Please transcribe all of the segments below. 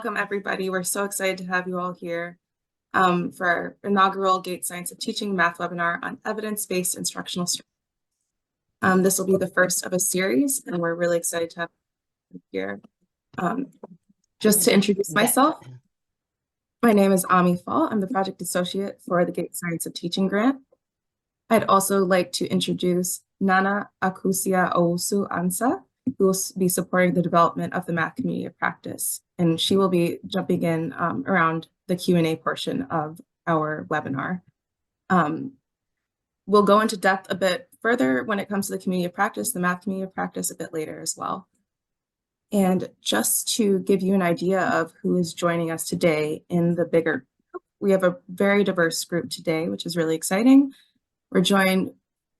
welcome everybody. We're so excited to have you all here for our inaugural GATE Science of Teaching math webinar on evidence-based instructional strategies. This will be the first of a series, and we're really excited to have you here. Just to introduce myself, my name is Ami Fall. I'm the project associate for the GATE Science of Teaching grant. I'd also like to introduce Nana Akusia Owusu Ansa, who will be supporting the development of the math community of practice. And she will be jumping in around the Q&A portion of our webinar. We'll go into depth a bit further when it comes to the community of practice, the math community of practice, a bit later as well. And just to give you an idea of who is joining us today in the bigger group, we have a very diverse group today, which is really exciting. We're joined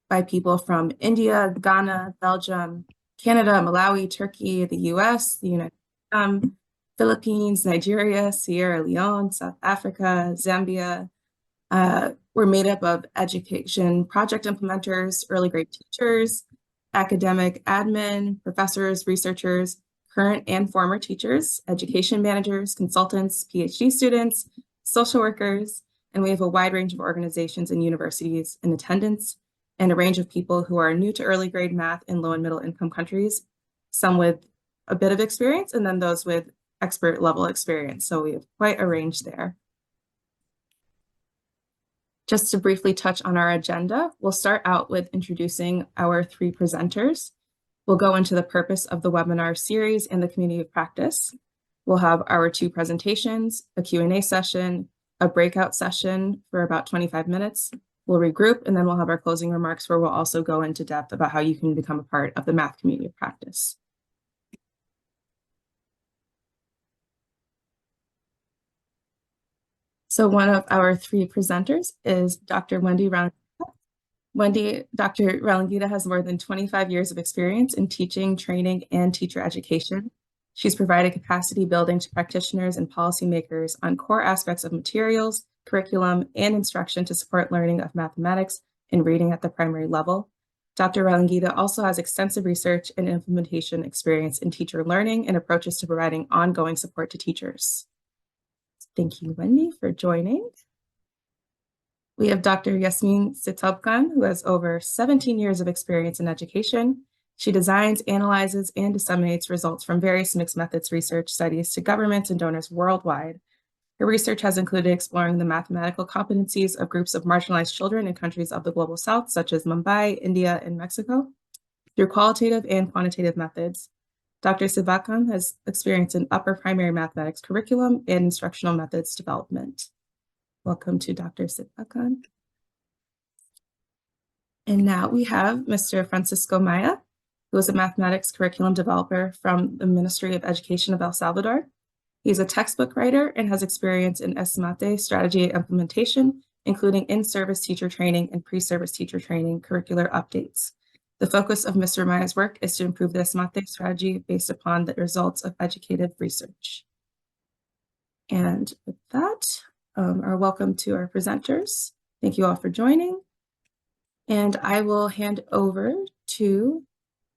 by people from India, Ghana, Belgium, Canada, Malawi, Turkey, the US, the United Kingdom, Philippines, Nigeria, Sierra Leone, South Africa, Zambia. We're made up of education project implementers, early grade teachers, academic admin, professors, researchers, current and former teachers, education managers, consultants, PhD students, social workers, and we have a wide range of organizations and universities in attendance, and a range of people who are new to early grade math in low and middle income countries, some with a bit of experience, and then those with expert level experience. So we have quite a range there. Just to briefly touch on our agenda, we'll start out with introducing our three presenters. We'll go into the purpose of the webinar series and the community of practice. We'll have our two presentations, a Q&A session, a breakout session for about 25 minutes. We'll regroup, and then we'll have our closing remarks where we'll also go into depth about how you can become a part of the math community of practice. So one of our three presenters is Dr. Wendy Ralangida. Dr. Ralangida has more than 25 years of experience in teaching, training, and teacher education. She's provided capacity building to practitioners and policymakers on core aspects of materials, curriculum, and instruction to support learning of mathematics and reading at the primary level. Dr. Ralangida also has extensive research and implementation experience in teacher learning and approaches to providing ongoing support to teachers. Thank you, Wendy, for joining. We have Dr. Yasmin Sitabkan, who has over 17 years of experience in education. She designs, analyzes, and disseminates results from various mixed methods research studies to governments and donors worldwide. Her research has included exploring the mathematical competencies of groups of marginalized children in countries of the Global South, such as Mumbai, India, and Mexico, through qualitative and quantitative methods. Dr. Sitabkan has experience in upper primary mathematics curriculum and instructional methods development. Welcome to Dr. Sitabkan. And now we have Mr. Francisco Maya, who is a mathematics curriculum developer from the Ministry of Education of El Salvador. He's a textbook writer and has experience in ESMATE strategy implementation, including in-service teacher training and pre-service teacher training curricular updates. The focus of Mr. Maya's work is to improve the ESMATE strategy based upon the results of educative research. And with that, welcome to our presenters. Thank you all for joining. And I will hand over to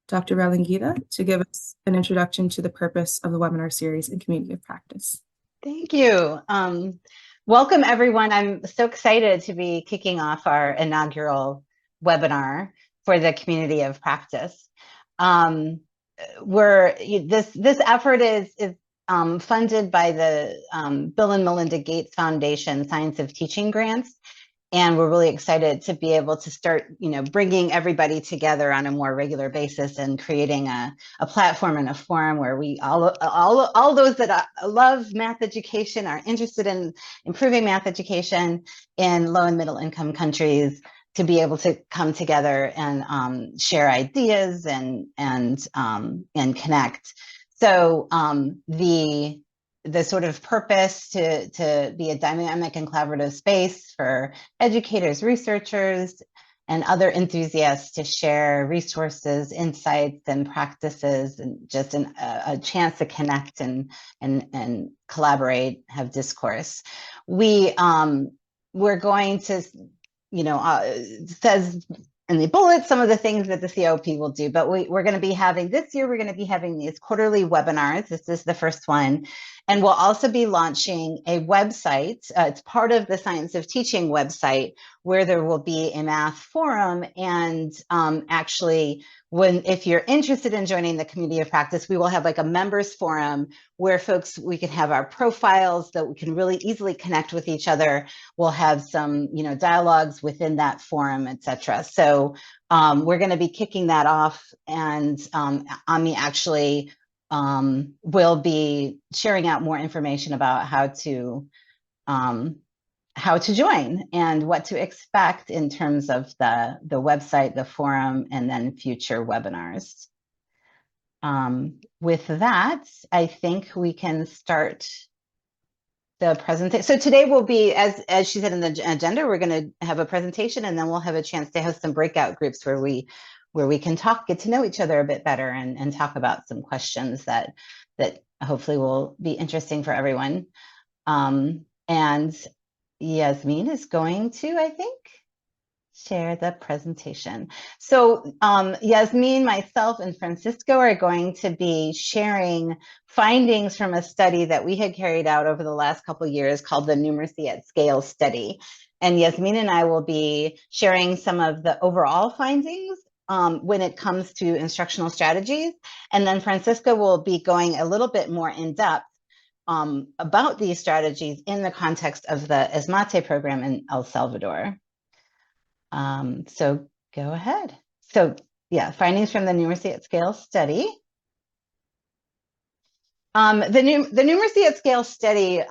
Dr. Ralangida to give us an introduction to the purpose of the webinar series and community of practice. Thank you. Welcome, everyone. I'm so excited to be kicking off our inaugural webinar for the community of practice. This effort is funded by the Bill and Melinda Gates Foundation Science of Teaching grants. And we're really excited to be able to start, bringing everybody together on a more regular basis and creating a platform and a forum where we all those that love math education, are interested in improving math education in low and middle income countries, to be able to come together and share ideas and connect. So the sort of purpose to be a dynamic and collaborative space for educators, researchers, and other enthusiasts to share resources, insights, and practices, and just a chance to connect and collaborate, have discourse. We're going to, says in the bullets some of the things that the COP will do, but we're going to be having this year, we're going to be having these quarterly webinars. This is the first one. And we'll also be launching a website. It's part of the Science of Teaching website, where there will be a math forum. And actually, if you're interested in joining the community of practice, we will have like a members forum where we can have our profiles that we can really easily connect with each other. We'll have some, dialogues within that forum, etc. So we're going to be kicking that off, and Ami actually will be sharing out more information about how to join and what to expect in terms of the website, the forum, and then future webinars. With that, I think we can start the presentation. So today will be, as she said in the agenda, we're going to have a presentation, and then we'll have a chance to have some breakout groups where we can get to know each other a bit better, and talk about some questions that hopefully will be interesting for everyone. And Yasmin is going to, I think, share the presentation. So Yasmin, myself, and Francisco are going to be sharing findings from a study that we had carried out over the last couple of years called the Numeracy at Scale study. And Yasmin and I will be sharing some of the overall findings when it comes to instructional strategies. And then Francisco will be going a little bit more in depth about these strategies in the context of the ESMATE program in El Salvador. So go ahead. So yeah, findings from the Numeracy at Scale study. The Numeracy at Scale study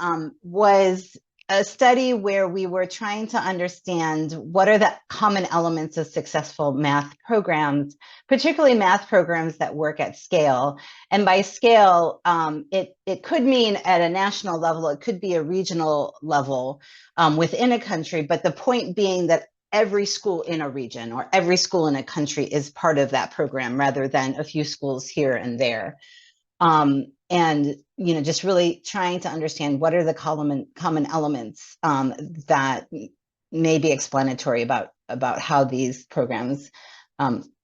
was a study where we were trying to understand what are the common elements of successful math programs, particularly math programs that work at scale. And by scale, it could mean at a national level, it could be a regional level within a country, but the point being that every school in a region or every school in a country is part of that program, rather than a few schools here and there. And just really trying to understand what are the common elements that may be explanatory about how these programs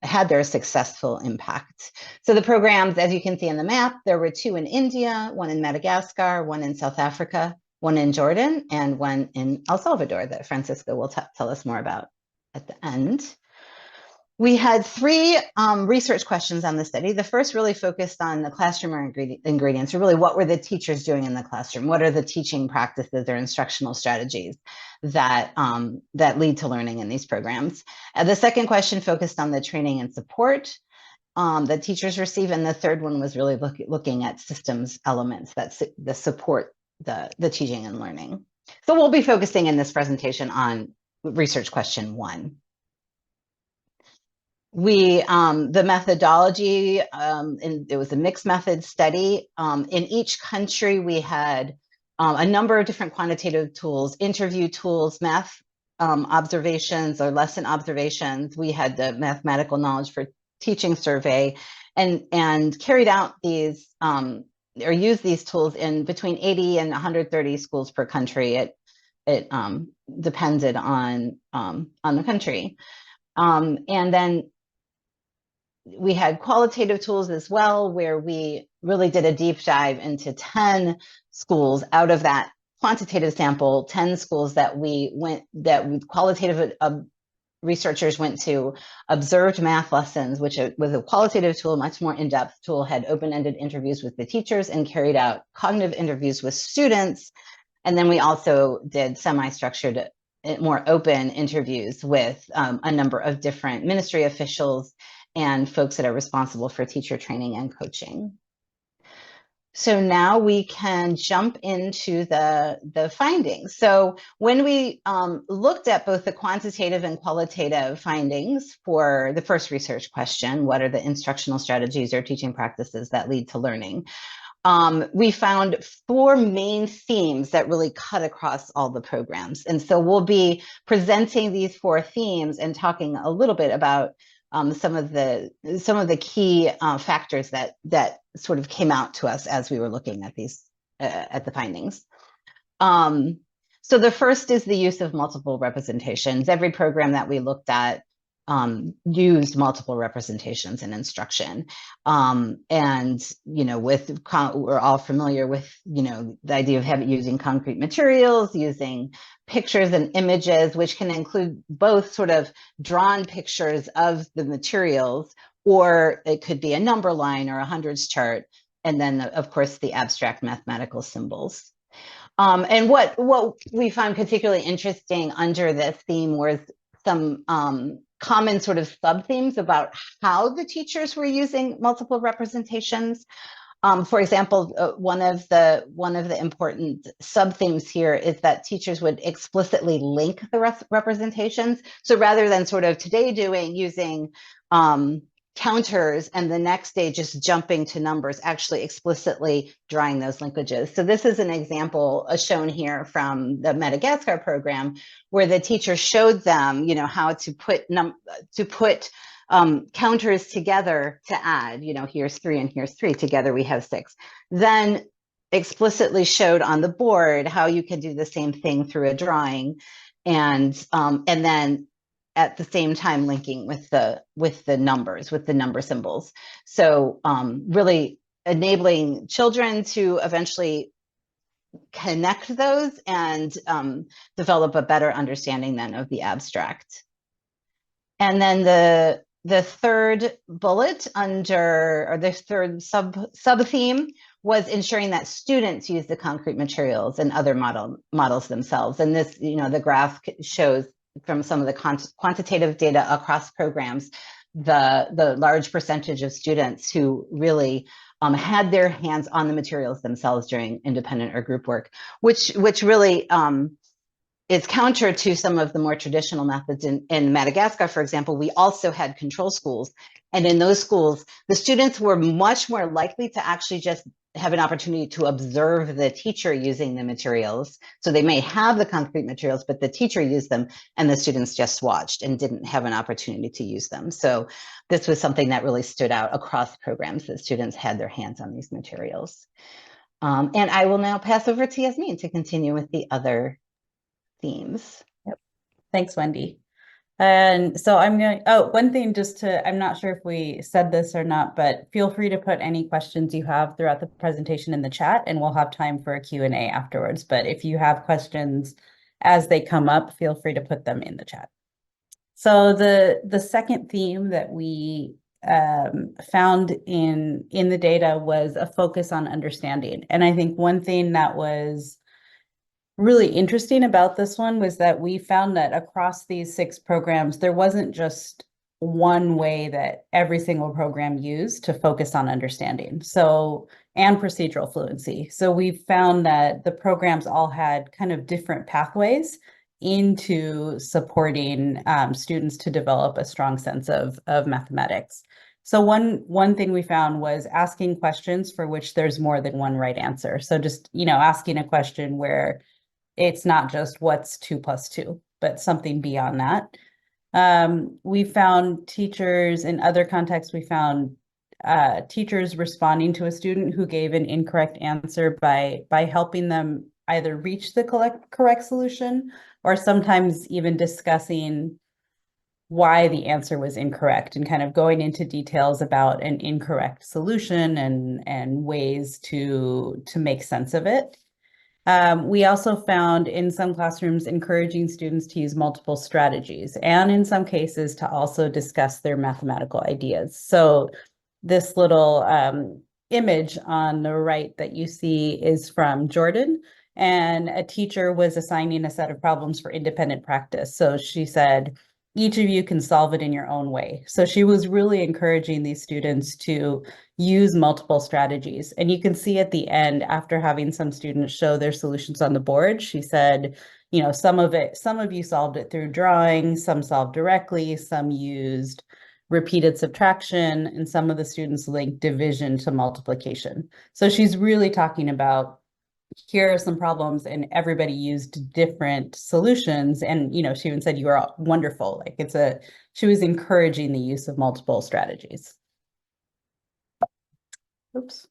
had their successful impact. So the programs, as you can see in the map, there were 2 in India, 1 in Madagascar, 1 in South Africa, 1 in Jordan, and 1 in El Salvador that Francisco will tell us more about at the end. We had 3 research questions on the study. The first really focused on the classroom or ingredients, or really what were the teachers doing in the classroom? What are the teaching practices or instructional strategies that lead to learning in these programs? The second question focused on the training and support that teachers receive, and the third one was really looking at systems elements that support the teaching and learning. So we'll be focusing in this presentation on research question 1. The methodology, it was a mixed method study. In each country, we had a number of different quantitative tools, interview tools, math observations or lesson observations. We had the mathematical knowledge for teaching survey, and carried out these or used these tools in between 80 and 130 schools per country. It depended on the country. And then we had qualitative tools as well, where we really did a deep dive into 10 schools out of that quantitative sample, 10 schools that qualitative researchers went to, observed math lessons, which was a qualitative tool, much more in-depth tool, had open-ended interviews with the teachers and carried out cognitive interviews with students. And then we also did semi-structured, more open interviews with a number of different ministry officials and folks that are responsible for teacher training and coaching. So now we can jump into the findings. So when we looked at both the quantitative and qualitative findings for the first research question, what are the instructional strategies or teaching practices that lead to learning? We found 4 main themes that really cut across all the programs. And so we'll be presenting these 4 themes and talking a little bit about some of the key factors that sort of came out to us as we were looking at these at the findings. So the first is the use of multiple representations. Every program that we looked at used multiple representations in instruction. And, we're all familiar with, the idea of using concrete materials, using pictures and images, which can include both sort of drawn pictures of the materials, or it could be a number line or a hundreds chart. And then, of course, the abstract mathematical symbols. And what we found particularly interesting under this theme was some common sort of sub-themes about how the teachers were using multiple representations. For example, one of the important sub-themes here is that teachers would explicitly link the representations. So rather than sort of today using counters and the next day just jumping to numbers, actually explicitly drawing those linkages. So this is an example shown here from the Madagascar program, where the teacher showed them, how to put counters together to add, here's 3 and here's 3, together we have 6. Then explicitly showed on the board how you can do the same thing through a drawing, and then at the same time linking with the numbers, with the number symbols. So really enabling children to eventually connect those and develop a better understanding then of the abstract. And then the third bullet or the third sub-theme was ensuring that students use the concrete materials and other models themselves. And this, the graph shows from some of the quantitative data across programs, the large percentage of students who really had their hands on the materials themselves during independent or group work, which really is counter to some of the more traditional methods. In Madagascar, for example, we also had control schools. And in those schools, the students were much more likely to actually just have an opportunity to observe the teacher using the materials. So they may have the concrete materials, but the teacher used them and the students just watched and didn't have an opportunity to use them. So this was something that really stood out across programs, that students had their hands on these materials. And I will now pass over to Yasmin to continue with the other themes. Yep. Thanks, Wendy. And so one thing I'm not sure if we said this or not, but feel free to put any questions you have throughout the presentation in the chat, and we'll have time for a Q&A afterwards. But if you have questions as they come up, feel free to put them in the chat. So the second theme that we found in the data was a focus on understanding. And I think one thing that was really interesting about this one was that we found that across these 6 programs, there wasn't just one way that every single program used to focus on understanding, and procedural fluency. So we found that the programs all had kind of different pathways into supporting students to develop a strong sense of mathematics. So one thing we found was asking questions for which there's more than one right answer. So just, asking a question where it's not just what's 2 + 2, but something beyond that. We found teachers in other contexts, we found teachers responding to a student who gave an incorrect answer by helping them either reach the correct solution, or sometimes even discussing why the answer was incorrect and kind of going into details about an incorrect solution and ways to make sense of it. We also found in some classrooms encouraging students to use multiple strategies, and in some cases to also discuss their mathematical ideas. So this little image on the right that you see is from Jordan, and a teacher was assigning a set of problems for independent practice. So she said, each of you can solve it in your own way. So she was really encouraging these students to use multiple strategies. And you can see at the end, after having some students show their solutions on the board, she said, some of you solved it through drawing, some solved directly, some used repeated subtraction, and some of the students linked division to multiplication. So she's really talking about, here are some problems, and everybody used different solutions. And, she even said, you are wonderful. Like she was encouraging the use of multiple strategies. Oops.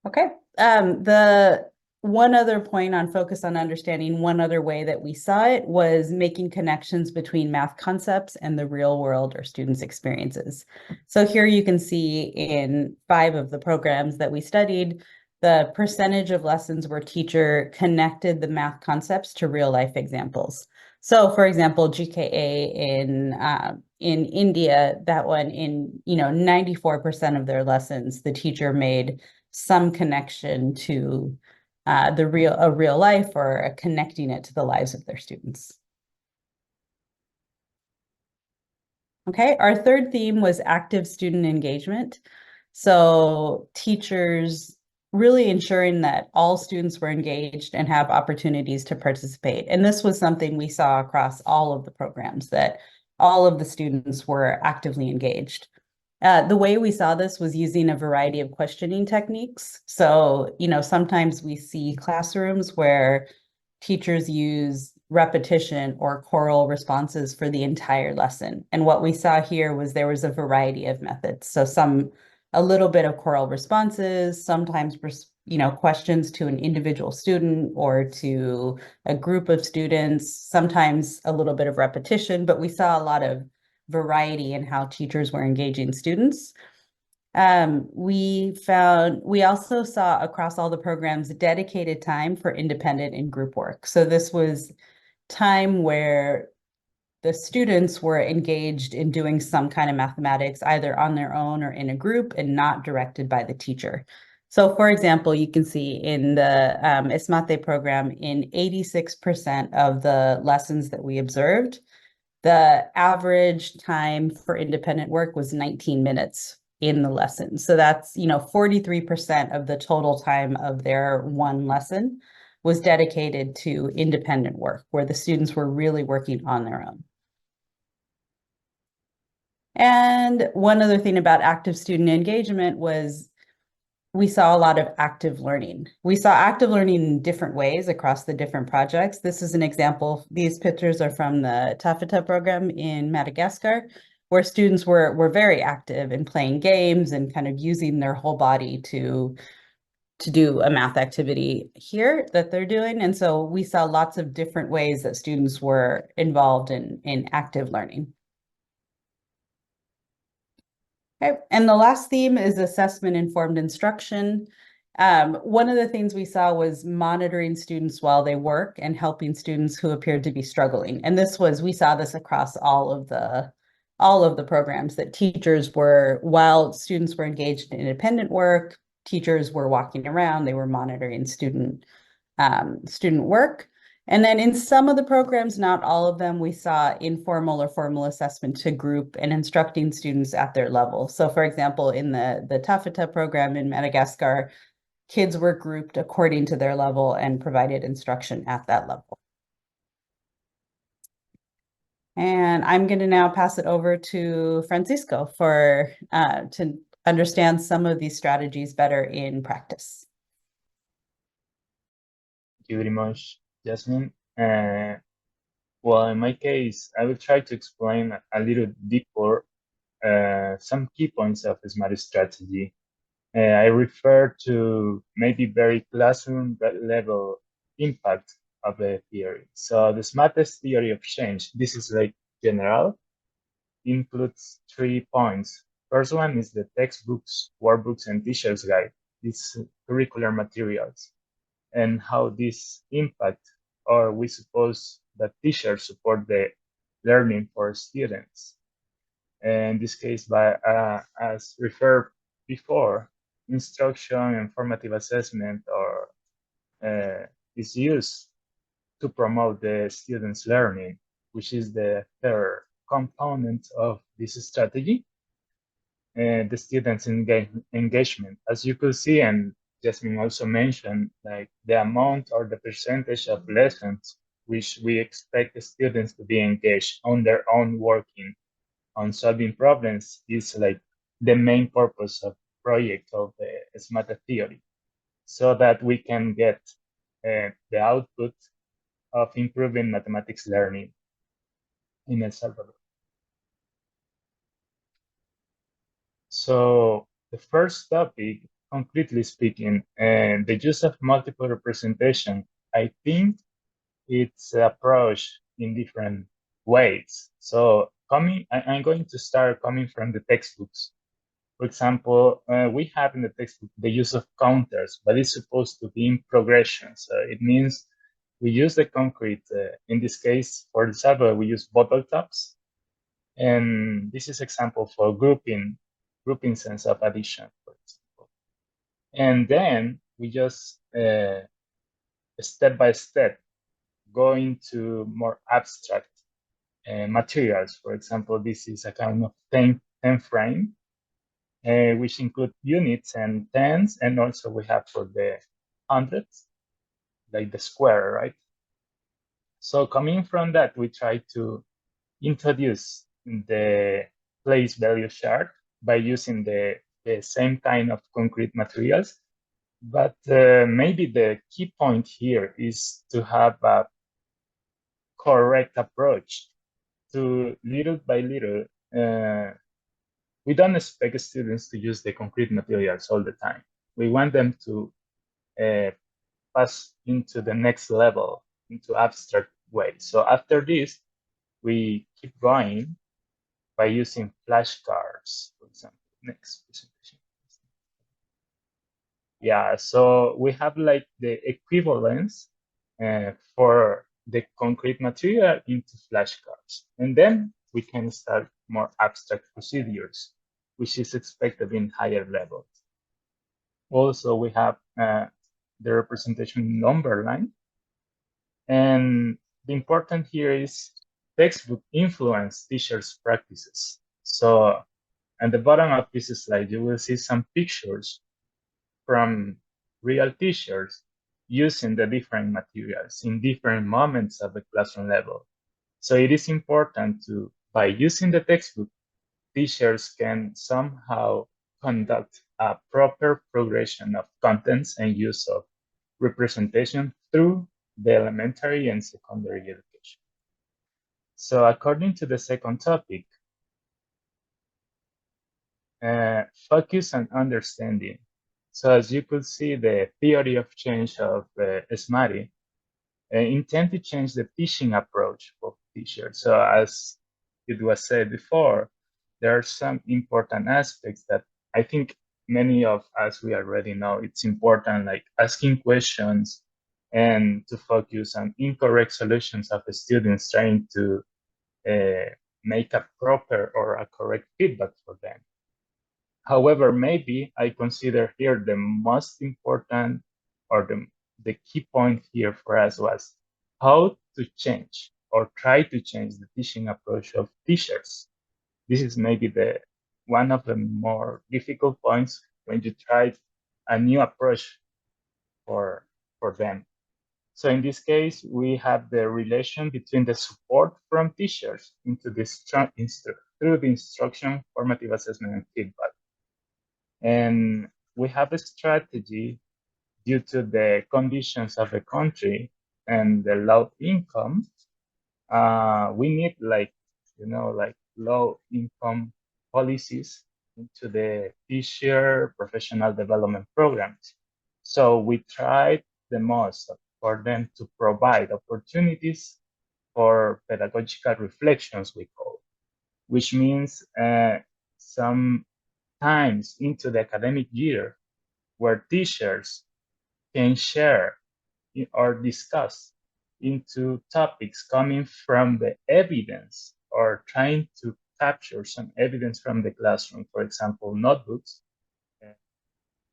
Okay. The one other point on focus on understanding, one other way that we saw it was making connections between math concepts and the real world or students' experiences. So here you can see in 5 of the programs that we studied, the percentage of lessons where teacher connected the math concepts to real life examples. So for example, GKA in India, that one in 94% of their lessons, the teacher made some connection to a real life or connecting it to the lives of their students. Okay, our third theme was active student engagement. So teachers really ensuring that all students were engaged and have opportunities to participate. And this was something we saw across all of the programs, that all of the students were actively engaged. The way we saw this was using a variety of questioning techniques. So, sometimes we see classrooms where teachers use repetition or choral responses for the entire lesson. And what we saw here was there was a variety of methods. So a little bit of choral responses, sometimes, questions to an individual student or to a group of students, sometimes a little bit of repetition, but we saw a lot of variety in how teachers were engaging students. We also saw across all the programs dedicated time for independent and group work. So this was time where the students were engaged in doing some kind of mathematics, either on their own or in a group and not directed by the teacher. So for example, you can see in the Esmate program, in 86% of the lessons that we observed, the average time for independent work was 19 minutes in the lesson. So that's, 43% of the total time of their one lesson was dedicated to independent work, where the students were really working on their own. And one other thing about active student engagement was we saw a lot of active learning. We saw active learning in different ways across the different projects. This is an example. These pictures are from the Tafeta program in Madagascar, where students were very active in playing games and kind of using their whole body to do a math activity here that they're doing. And so we saw lots of different ways that students were involved in active learning. Okay, and the last theme is assessment-informed instruction. One of the things we saw was monitoring students while they work and helping students who appeared to be struggling. And we saw this across all of the programs, that teachers were, while students were engaged in independent work, teachers were walking around, they were monitoring student work. And then in some of the programs, not all of them, we saw informal or formal assessment to group and instructing students at their level. So for example, in the Tafeta program in Madagascar, kids were grouped according to their level and provided instruction at that level. And I'm going to now pass it over to Francisco to understand some of these strategies better in practice. Thank you very much, Jasmine. Well, in my case, I will try to explain a little deeper some key points of the SMART strategy. I refer to maybe very classroom level impact of the theory. So the smartest theory of change, this is like general, includes 3 points. First one is the textbooks, workbooks, and teacher's guide, these curricular materials, and how this impact, or we suppose that teachers support the learning for students. In this case, as referred before, instruction and formative assessment is used to promote the students' learning, which is the third component of this strategy. The students' engagement, as you could see, and Jasmine also mentioned, like the amount or the percentage of lessons which we expect the students to be engaged on their own working on solving problems is like the main purpose of project of the SMART theory, so that we can get the output of improving mathematics learning in El Salvador. So the first topic concretely speaking, the use of multiple representation, I think it's approached in different ways. So I'm going to start coming from the textbooks. For example, we have in the textbook the use of counters, but it's supposed to be in progression. So it means we use the concrete. In this case, for the server, we use bottle tops. And this is example for grouping sense of addition, for example. And then we just step by step go into more abstract materials. For example, this is a kind of 10 frame, which include units and tens, and also we have for the hundreds, like the square, right? So coming from that, we try to introduce the place value chart by using the same kind of concrete materials. But maybe the key point here is to have a correct approach to little by little. We don't expect students to use the concrete materials all the time. We want them to pass into the next level, into abstract way. So after this, we keep going by using flashcards, for example. Next presentation. Yeah, so we have like the equivalence for the concrete material into flashcards. And then we can start more abstract procedures, which is expected in higher levels. Also, we have the representation number line. And the important here is textbook influence teachers' practices. So at the bottom of this slide, you will see some pictures from real teachers using the different materials in different moments of the classroom level. So it is important to, by using the textbook, teachers can somehow conduct a proper progression of contents and use of representation through the elementary and secondary education. So according to the second topic, focus on understanding. So as you could see, the theory of change of SMARTY intend to change the teaching approach of teachers. So as it was said before, there are some important aspects that I think many of us, we already know. It's important, like asking questions and to focus on incorrect solutions of the students trying to make a proper or a correct feedback for them. However, maybe I consider here the most important or the key point here for us was how to change or try to change the teaching approach of teachers. This is maybe one of the more difficult points when you try a new approach for them. So in this case, we have the relation between the support from teachers into the through the instruction, formative assessment, and feedback. And we have a strategy due to the conditions of the country and the low income. We need like low income policies into the teacher professional development programs. So we tried the most for them to provide opportunities for pedagogical reflections, we call, which means some times into the academic year where teachers can share or discuss into topics coming from the evidence or trying to capture some evidence from the classroom. For example, notebooks,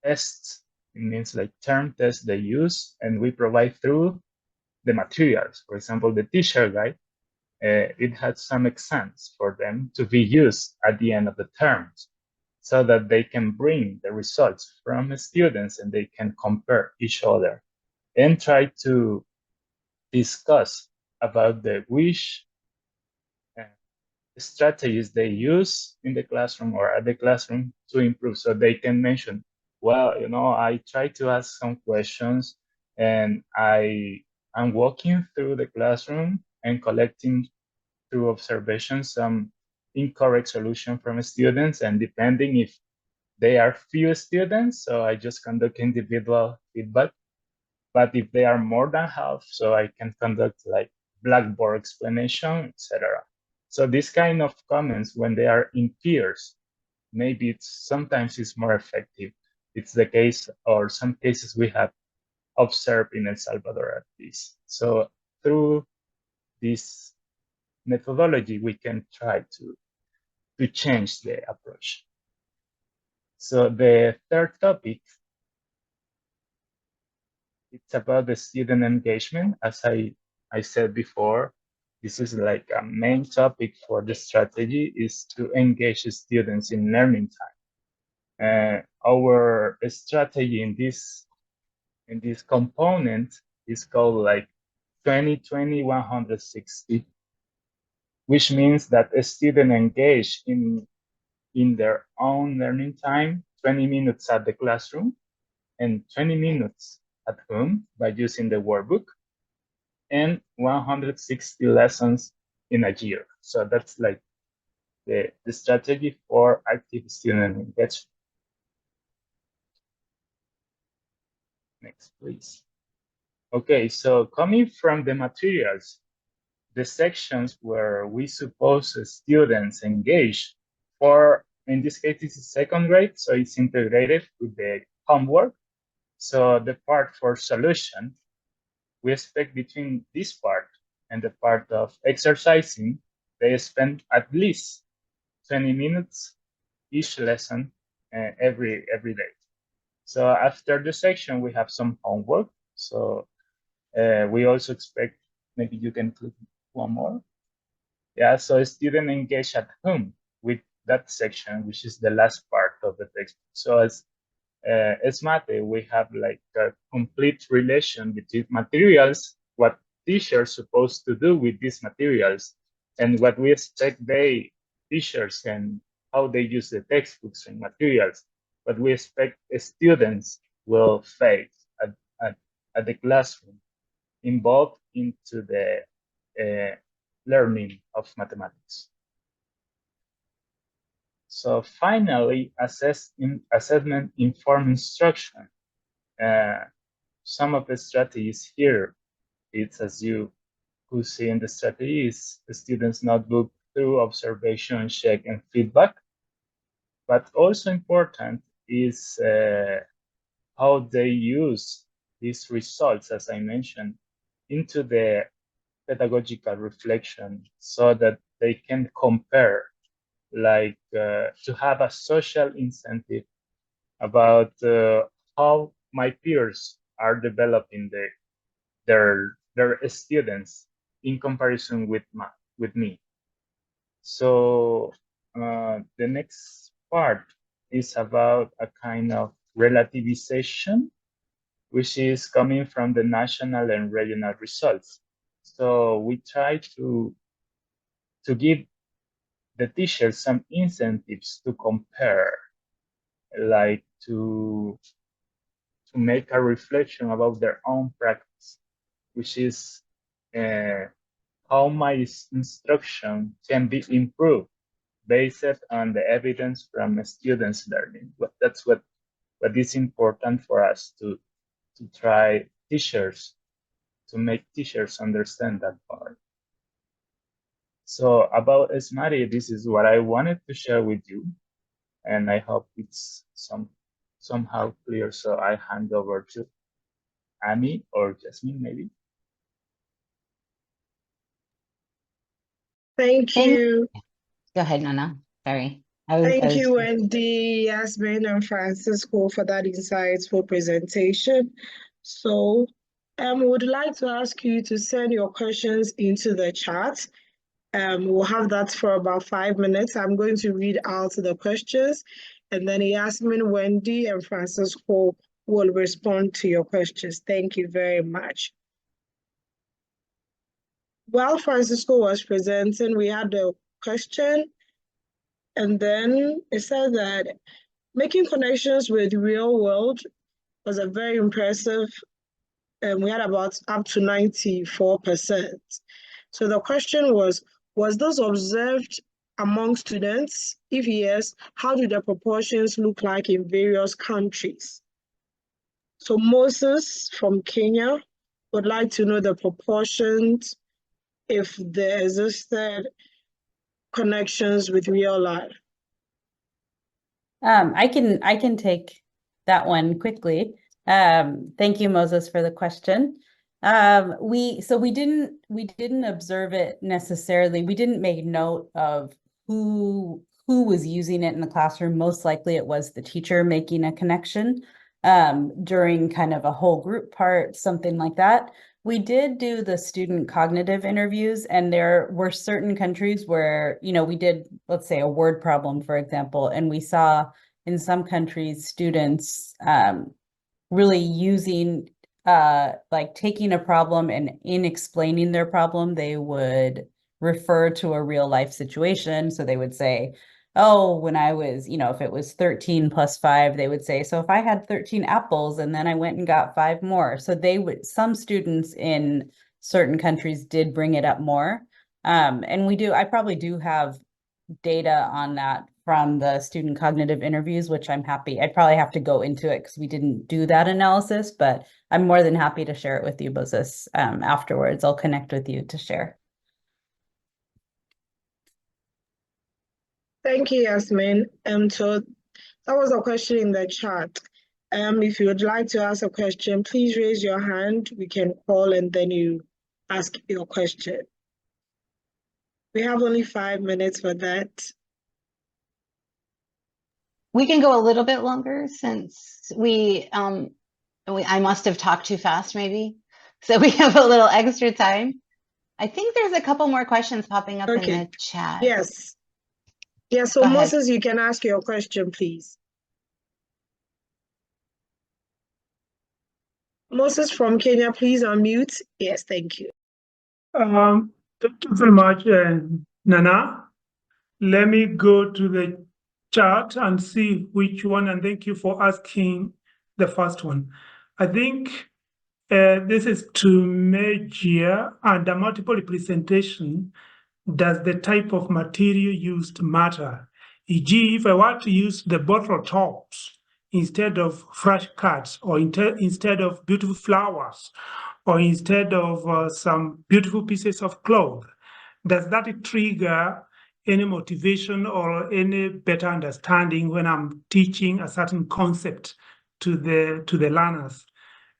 tests, it means like term tests they use, and we provide through the materials. For example, the teacher guide, it has some exams for them to be used at the end of the terms so that they can bring the results from students and they can compare each other and try to discuss about the which strategies they use in the classroom or at the classroom to improve. So they can mention, well, I try to ask some questions and I'm walking through the classroom and collecting through observation some incorrect solution from students, and depending if they are few students, so I just conduct individual feedback. But if they are more than half, so I can conduct like Blackboard explanation, etc. So this kind of comments, when they are in peers, maybe sometimes it's more effective. It's the case, or some cases we have observed in El Salvador at least. So through this methodology, we can try to change the approach. So the third topic, it's about the student engagement. As I said before, this is like a main topic for the strategy, is to engage students in learning time. Our strategy in this component is called like 20-20-160, which means that a student engage in their own learning time, 20 minutes at the classroom and 20 minutes at home by using the workbook, and 160 lessons in a year. So that's like the strategy for active student engagement. Next, please. Okay, so coming from the materials, the sections where we suppose students engage, for, in this case, this is second grade, so it's integrated with the homework. So the part for solution, we expect between this part and the part of exercising, they spend at least 20 minutes each lesson every day. So after the section, we have some homework. So we also expect, maybe you can click one more. Yeah, so student engage at home with that section, which is the last part of the textbook. So as ESMATE, we have like a complete relation between materials, what teachers supposed to do with these materials, and what we expect teachers and how they use the textbooks and materials. But we expect students will face at the classroom, involved into the learning of mathematics. So finally, assessment informed instruction. Some of the strategies here, it's as you could see in the strategy, is the student's notebook through observation, check, and feedback. But also important is how they use these results, as I mentioned, into the pedagogical reflection, so that they can compare, like to have a social incentive about how my peers are developing their students in comparison with me. So the next part is about a kind of relativization, which is coming from the national and regional results. So we try to give the teachers some incentives to compare, like to make a reflection about their own practice, which is how my instruction can be improved based on the evidence from students' learning. But that's what is important for us to try teachers, to make teachers understand that part. So about ESMATE, this is what I wanted to share with you, and I hope it's somehow clear. So I hand over to Amy or Jasmine, maybe. Thank you. Go ahead, Nana. Sorry. Thank you, Wendy, Yasmin, and Francisco for that insightful presentation. So would like to ask you to send your questions into the chat. We'll have that for about 5 minutes. I'm going to read out the questions, and then Yasmin, Wendy, and Francisco will respond to your questions. Thank you very much. While Francisco was presenting, we had a question, and then it said that making connections with real world was a very impressive, and we had about up to 94%. So the question was this observed among students? If yes, how do the proportions look like in various countries? So Moses from Kenya would like to know the proportions if there existed connections with real life. I can take that one quickly. Thank you, Moses, for the question. We didn't observe it necessarily. We didn't make note of who was using it in the classroom. Most likely it was the teacher making a connection during kind of a whole group part, something like that. We did do the student cognitive interviews, and there were certain countries where, we did, let's say, a word problem, for example, and we saw in some countries students really using like taking a problem, and in explaining their problem, they would refer to a real life situation. So they would say, oh, when I was, if it was 13 plus 5, they would say, so if I had 13 apples and then I went and got 5 more. So some students in certain countries did bring it up more. And I probably do have data on that from the student cognitive interviews, which I'd probably have to go into it because we didn't do that analysis, but I'm more than happy to share it with you, Moses, afterwards. I'll connect with you to share. Thank you, Yasmin. So that was a question in the chat. If you would like to ask a question, please raise your hand. We can call and then you ask your question. We have only 5 minutes for that. We can go a little bit longer since I must have talked too fast maybe. So we have a little extra time. I think there's a couple more questions popping up in the chat. Yes. Yes, so Moses, you can ask your question, please. Moses from Kenya, please unmute. Yes, thank you. Thank you very much, Nana. Let me go to the chart and see which one, and thank you for asking the first one. I think this is to measure under multiple representation, does the type of material used matter? E.g., if I were to use the bottle tops instead of fresh cuts, or instead of beautiful flowers, or instead of some beautiful pieces of cloth, does that trigger any motivation or any better understanding when I'm teaching a certain concept to the learners?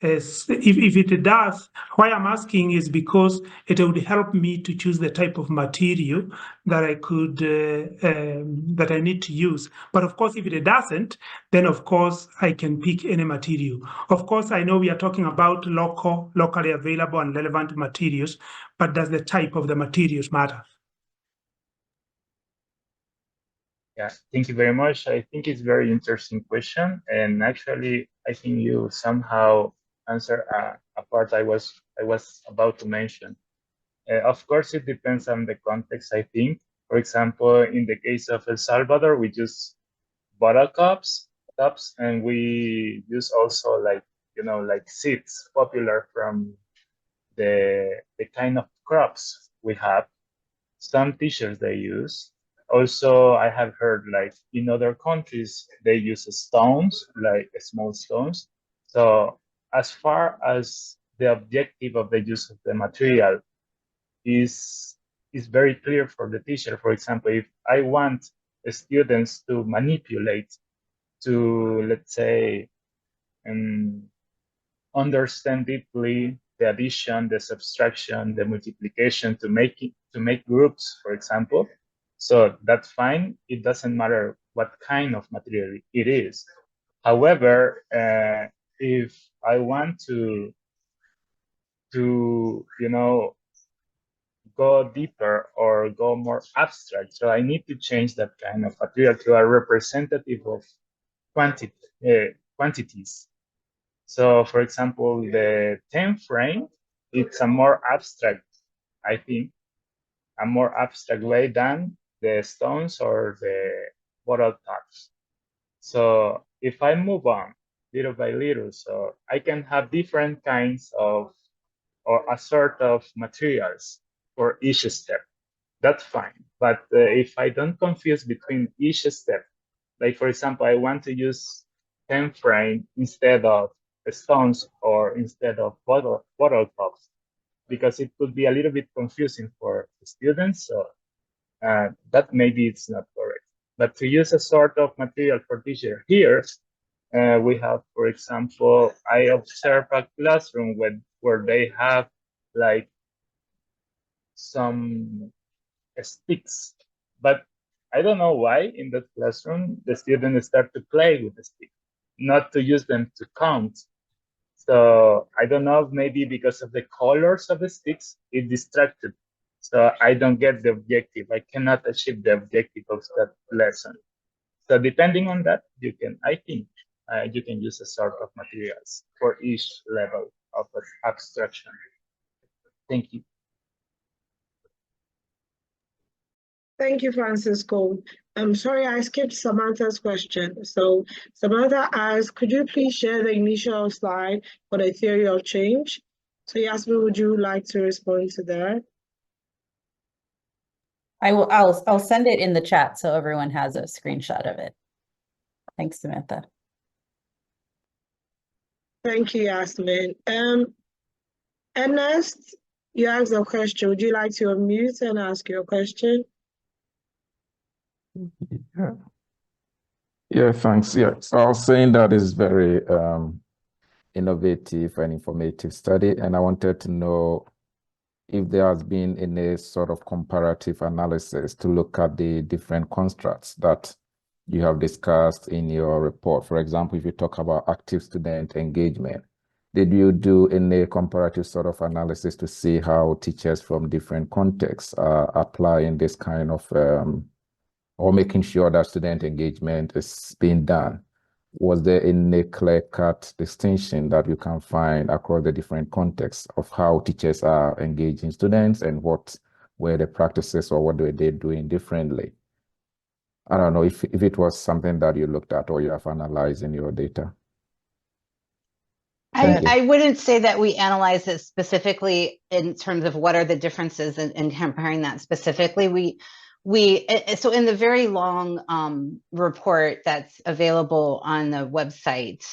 If it does, why I'm asking is because it would help me to choose the type of material that I need to use. But of course, if it doesn't, then of course I can pick any material. Of course, I know we are talking about locally available and relevant materials, but does the type of the materials matter? Yeah, thank you very much. I think it's a very interesting question, and actually, I think you somehow answer a part I was about to mention. Of course, it depends on the context, I think. For example, in the case of El Salvador, we use bottle cups, and we use also like seeds popular from the kind of crops we have. Some teachers they use. Also, I have heard like in other countries they use stones, like small stones. So as far as the objective of the use of the material is very clear for the teacher. For example, if I want students to manipulate, to let's say understand deeply the addition, the subtraction, the multiplication, to make groups, for example. So that's fine. It doesn't matter what kind of material it is. However, if I want to go deeper or go more abstract, so I need to change that kind of material to a representative of quantities. So, for example, the 10 frame, it's a more abstract, I think, a more abstract way than the stones or the bottle tops. So if I move on little by little, so I can have different kinds of, or a sort of materials for each step. that's fine. But if I don't confuse between each step, like for example, I want to use 10 frame instead of stones or instead of bottle tops, because it could be a little bit confusing for the students. So that maybe it's not correct. But to use a sort of material for teacher here, we have, for example, I observe a classroom where they have like some sticks, but I don't know why in that classroom the students start to play with the stick, not to use them to count. So I don't know, maybe because of the colors of the sticks, it distracted. So I don't get the objective. I cannot achieve the objective of that lesson. So depending on that, you can, I think, you can use a sort of materials for each level of abstraction. Thank you. Thank you, Francisco. I'm sorry, I skipped Samantha's question. So Samantha asked, could you please share the initial slide for the theory of change? So Yasmin, would you like to respond to that? I'll send it in the chat so everyone has a screenshot of it. Thanks, Samantha. Thank you, Yasmin. Ernest, you asked a question. Would you like to unmute and ask your question? Yeah, thanks. Yeah, so I was saying that is very innovative and informative study, and I wanted to know if there has been any sort of comparative analysis to look at the different constructs that you have discussed in your report. For example, if you talk about active student engagement, did you do any comparative sort of analysis to see how teachers from different contexts are applying this kind of or making sure that student engagement is being done? Was there any clear-cut distinction that you can find across the different contexts of how teachers are engaging students and what were the practices or what were they doing differently? I don't know if it was something that you looked at or you have analyzed in your data. Thank you. I wouldn't say that we analyze it specifically in terms of what are the differences in comparing that specifically. So in the very long report that's available on the website,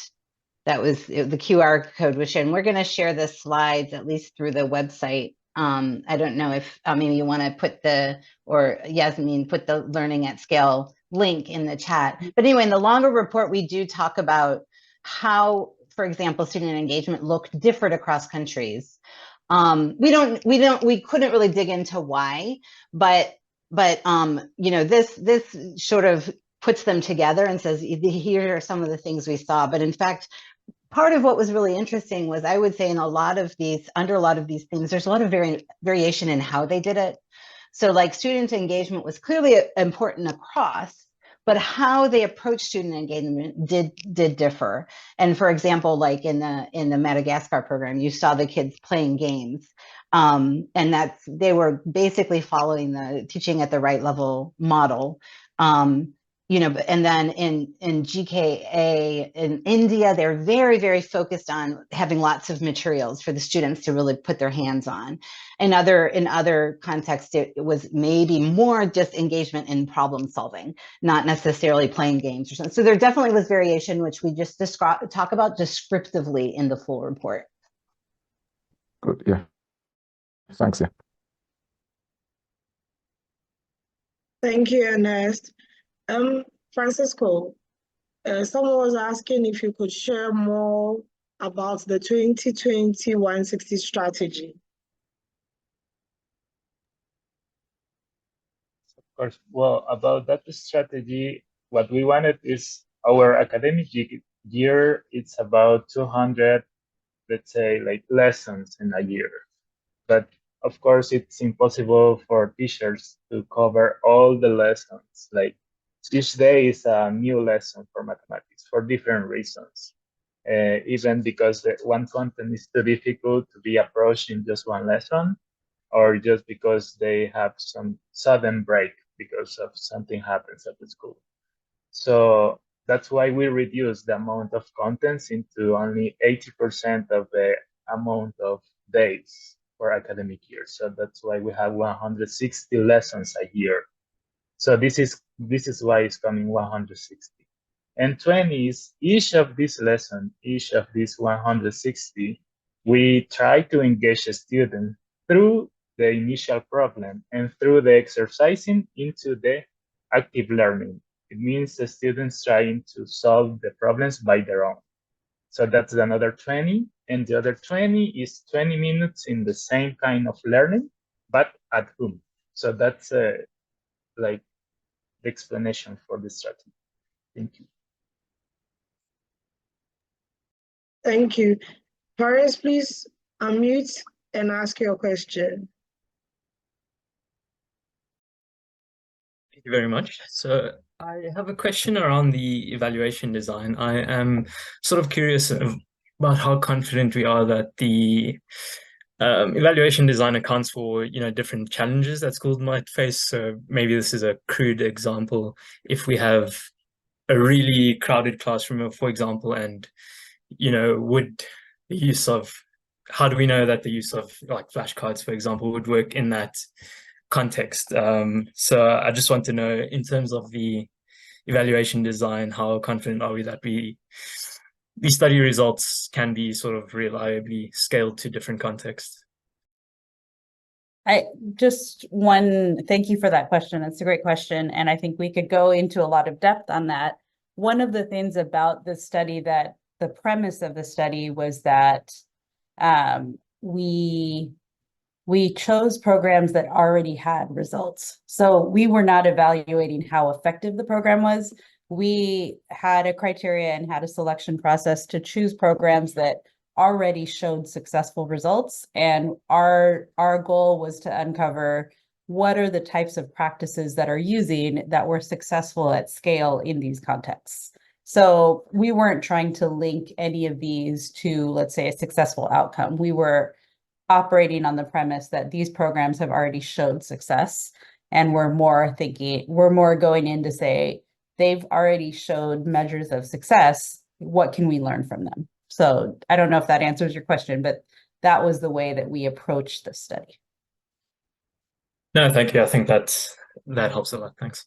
that was the QR code was shown. We're going to share the slides at least through the website. I don't know if maybe you want to put or Yasmin put the Learning at Scale link in the chat. But anyway, in the longer report, we do talk about how, for example, student engagement looked different across countries. We couldn't really dig into why, but you know, this sort of puts them together and says, here are some of the things we saw. But in fact, part of what was really interesting was, I would say, under a lot of these things, there's a lot of variation in how they did it. So like student engagement was clearly important across, but how they approach student engagement did differ. And for example, like in the Madagascar program, you saw the kids playing games. And they were basically following the teaching at the right level model. You know, and then in GKA in India, they're very, very focused on having lots of materials for the students to really put their hands on. In other contexts, it was maybe more just engagement in problem solving, not necessarily playing games or something. So there definitely was variation, which we just talk about descriptively in the full report. Good, yeah. Thanks, yeah. Thank you, Ernest. Francisco, someone was asking if you could share more about the 2020 160 strategy. Of course, well, about that strategy, what we wanted is our academic year, it's about 200, let's say, like lessons in a year. But of course, it's impossible for teachers to cover all the lessons. Like each day is a new lesson for mathematics for different reasons. Even because the one content is too difficult to be approached in just one lesson, or just because they have some sudden break because of something happens at the school. So that's why we reduce the amount of contents into only 80% of the amount of days for academic year. So that's why we have 160 lessons a year. So this is why it's coming 160. And 20 is each of these 160, we try to engage a student through the initial problem and through the exercising into the active learning. It means the students trying to solve the problems by their own. So that's another 20. And the other 20 is 20 minutes in the same kind of learning, but at home. So that's like the explanation for the strategy. Thank you. Thank you. Parents, please unmute and ask your question. Thank you very much. So I have a question around the evaluation design. I am sort of curious about how confident we are that the evaluation design accounts for, you know, different challenges that schools might face. So maybe this is a crude example. If we have a really crowded classroom, for example, and, you know, would the use of, how do we know that the use of like flashcards, for example, would work in that context? So I just want to know, in terms of the evaluation design, how confident are we that the study results can be sort of reliably scaled to different contexts? Thank you for that question. It's a great question. And I think we could go into a lot of depth on that. One of the things about the study, that the premise of the study was that we chose programs that already had results. So we were not evaluating how effective the program was. We had a criteria and had a selection process to choose programs that already showed successful results. And our goal was to uncover what are the types of practices that are using that were successful at scale in these contexts. So we weren't trying to link any of these to, let's say, a successful outcome. We were operating on the premise that these programs have already showed success, and we're more going in to say, they've already showed measures of success. What can we learn from them? So I don't know if that answers your question, but that was the way that we approached the study. No, thank you. I think that helps a lot. Thanks.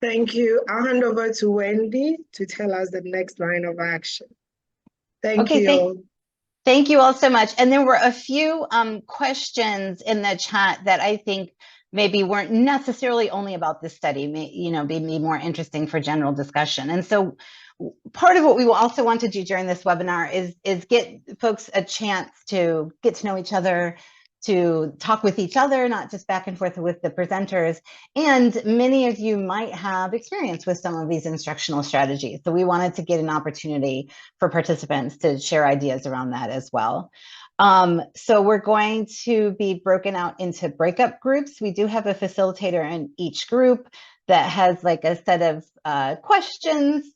Thank you. I'll hand over to Wendy to tell us the next line of action. Thank you. Thank you all so much. And there were a few questions in the chat that I think maybe weren't necessarily only about this study, be more interesting for general discussion. And so part of what we will also want to do during this webinar is get folks a chance to get to know each other, to talk with each other, not just back and forth with the presenters. And many of you might have experience with some of these instructional strategies. So we wanted to get an opportunity for participants to share ideas around that as well. So we're going to be broken out into breakup groups. We do have a facilitator in each group that has like a set of questions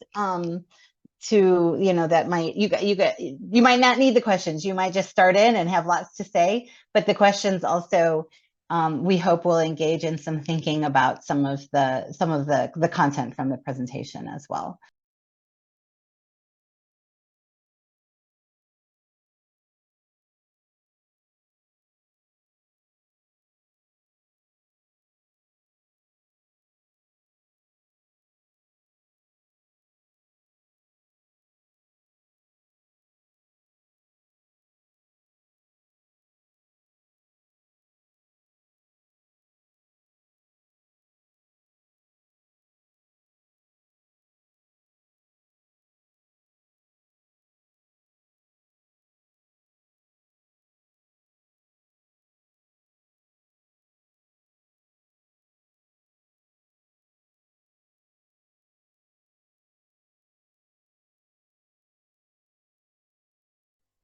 that you might not need the questions. You might just start in and have lots to say, but the questions also we hope will engage in some thinking about some of the content from the presentation as well.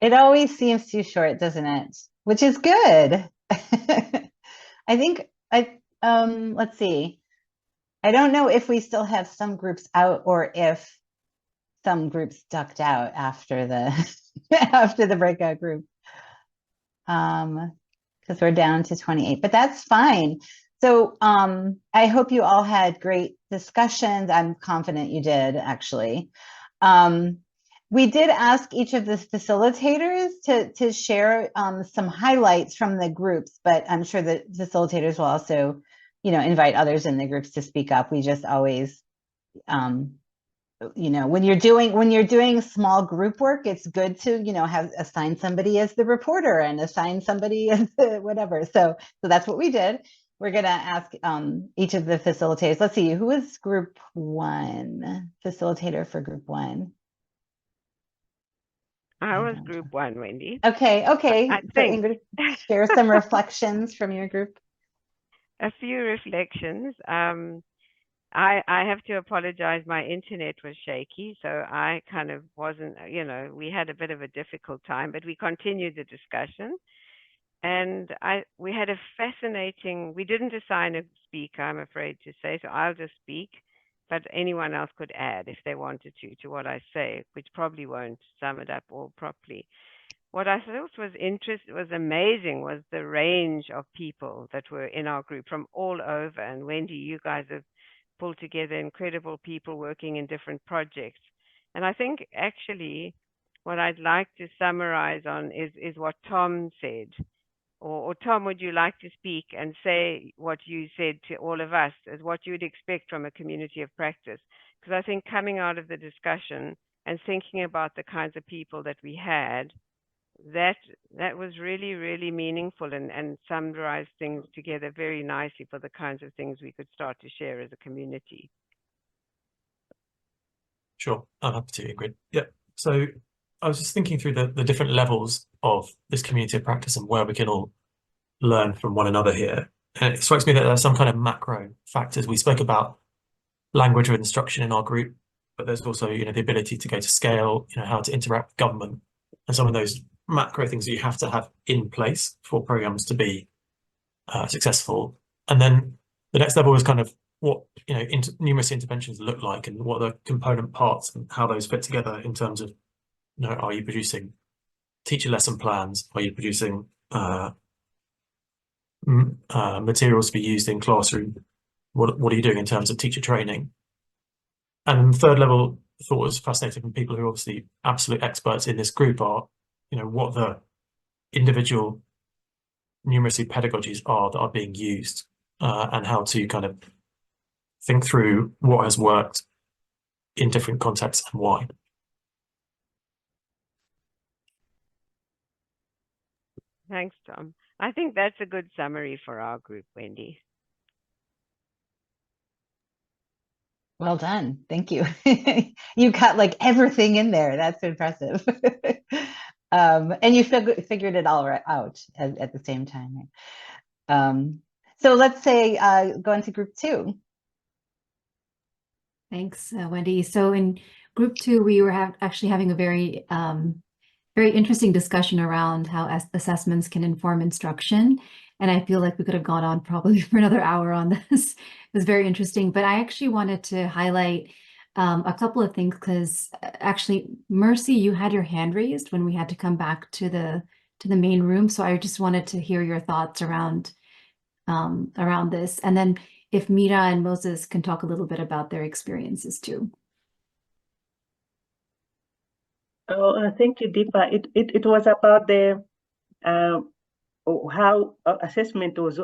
It always seems too short, doesn't it? Which is good. I think let's see. I don't know if we still have some groups out or if some groups ducked out after the after the breakout group. Because we're down to 28, but that's fine. So I hope you all had great discussions. I'm confident you did, actually. We did ask each of the facilitators to share some highlights from the groups, but I'm sure the facilitators will also, invite others in the groups to speak up. We just always, when you're doing small group work, it's good to, assign somebody as the reporter and assign somebody as the whatever. So that's what we did. We're gonna ask each of the facilitators. Let's see, who is group 1? Facilitator for group 1. I was group 1, Wendy. Okay. I So think Ingrid, share some reflections from your group. a few reflections. I have to apologize. My internet was shaky, so I kind of wasn't, we had a bit of a difficult time, but we continued the discussion. And we had a fascinating, we didn't assign a speaker, I'm afraid to say, so I'll just speak, but anyone else could add if they wanted to what I say, which probably won't sum it up all properly. What I thought was amazing was the range of people that were in our group from all over. And Wendy, you guys have pulled together incredible people working in different projects. And I think actually what I'd like to summarize on is what Tom said. Or Tom, would you like to speak and say what you said to all of us as what you would expect from a community of practice? Because I think coming out of the discussion and thinking about the kinds of people that we had, that was really, really meaningful and summarized things together very nicely for the kinds of things we could start to share as a community. Sure, I'm happy to, Ingrid. Yeah, so I was just thinking through the different levels of this community of practice and where we can all learn from one another here. And it strikes me that there are some kind of macro factors. We spoke about language of instruction in our group, but there's also, the ability to go to scale, how to interact with government, and some of those macro things that you have to have in place for programs to be successful. And then the next level is kind of what numeracy interventions look like and what are the component parts and how those fit together in terms of, are you producing teacher lesson plans? Are you producing materials to be used in classroom? What are you doing in terms of teacher training? And the third level I thought was fascinating from people who are obviously absolute experts in this group are, what the individual numeracy pedagogies are that are being used and how to kind of think through what has worked in different contexts and why. Thanks, Tom. I think that's a good summary for our group, Wendy. Well done. Thank you. You got like everything in there. That's impressive. And you figured it all out at the same time. So let's say go into group 2. Thanks, Wendy. So in group 2, we were actually having a very interesting discussion around how assessments can inform instruction. And I feel like we could have gone on probably for another hour on this. It was very interesting, but I actually wanted to highlight a couple of things because actually, Mercy, you had your hand raised when we had to come back to the main room. So I just wanted to hear your thoughts around this. And then if Mira and Moses can talk a little bit about their experiences too. Oh, thank you, Deepa. It was about the how assessment was